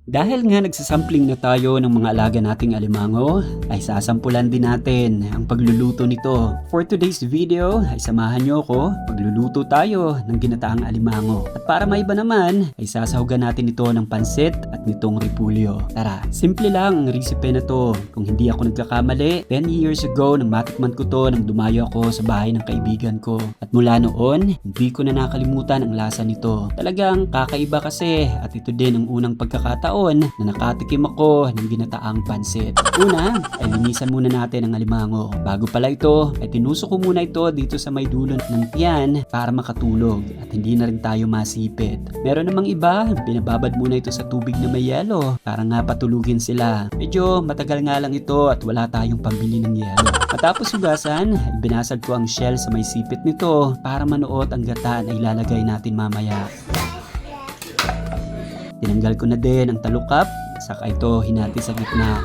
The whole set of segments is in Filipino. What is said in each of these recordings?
Dahil nga nagsasampling na tayo ng mga alaga nating alimango, ay sasampulan din natin ang pagluluto nito. For today's video ay samahan nyo ako, pagluluto tayo ng ginataang alimango. At para maiba naman, ay sasahugan natin ito ng pansit at nitong repulyo. Tara, simple lang ang recipe na to. Kung hindi ako nagkakamali, 10 years ago nang matikman ko to nang dumayo ako sa bahay ng kaibigan ko. At mula noon, hindi ko na nakalimutan ang lasa nito. Talagang kakaiba kasi at ito din ang unang pagkakataon na nakatikim ako ng ginataang pansit. Una, ay linisan muna natin ang alimango. Bago pala ito, ay tinusok ko muna ito dito sa may dulo ng tiyan para makatulog at hindi na rin tayo masipit. Meron namang iba, binababad muna ito sa tubig na may yelo para nga patulugin sila. Medyo matagal nga lang ito at wala tayong pambili ng yelo. Matapos hugasan, binasag ko ang shell sa may sipit nito para manuot ang gata na ilalagay natin mamaya. Tinanggal ko na din ang talukap, saka ito hinati sa gitna.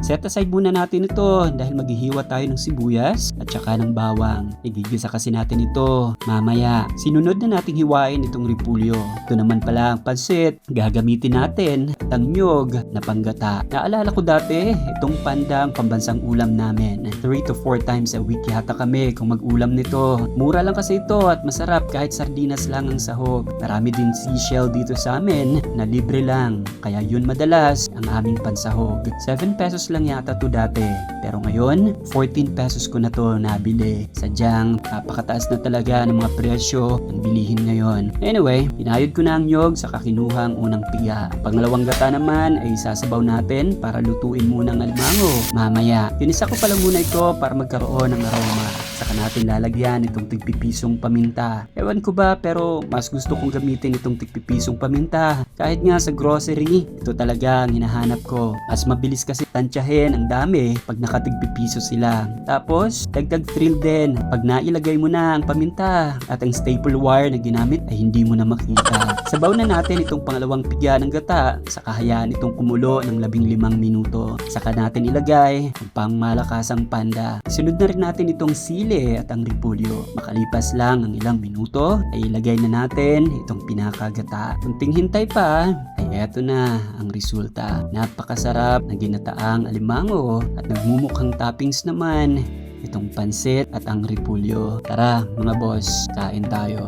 Set aside muna natin ito dahil maghihiwa tayo ng sibuyas at saka ng bawang. Igigisa kasi natin ito mamaya. Sinunod na nating hiwain itong repulyo. Ito naman pala ang pansit. Gagamitin natin at ang nyog na panggata. Naalala ko dati, itong panda ang pambansang ulam namin. 3 to 4 times a week yata kami kung mag-ulam nito. Mura lang kasi ito at masarap kahit sardinas lang ang sahog. Marami din seashell dito sa amin na libre lang. Kaya yun madalas ang aming pansahog. 7 pesos lang yata to dati. Pero ngayon, 14 pesos ko na to nabili. Sadyang napakataas na talaga ng mga presyo ng bilihin ngayon. Anyway, pinayod ko na ang nyog sa kinuha ang unang piga. Pangalawang gata naman ay sasabaw natin para lutuin muna ang alimango. Mamaya, tinisa ko pala muna ito para magkaroon ng aroma. Saka natin lalagyan itong tigpipisong paminta. Ewan ko ba pero mas gusto kong gamitin itong tigpipisong paminta. Kahit nga sa grocery, ito talaga ang hinahanap ko. Mas mabilis kasi tansyahin ang dami pag nakatigpipiso sila. Tapos, dagdag thrill din pag nailagay mo na ang paminta at ang staple wire na ginamit ay hindi mo na makita. Sabaw na natin itong pangalawang pigya ng gata. Saka hayaan itong kumulo ng 15 minuto. Saka natin ilagay ang pangmalakasang panda. Sunod na rin natin itong sili at ang repulyo. Makalipas lang ang ilang minuto ay ilagay na natin itong pinakagata. Kunting hintay pa ay eto na ang resulta. Napakasarap na ginataang alimango at nagmumukhang toppings naman itong pansit at ang repulyo. Tara mga boss, kain tayo.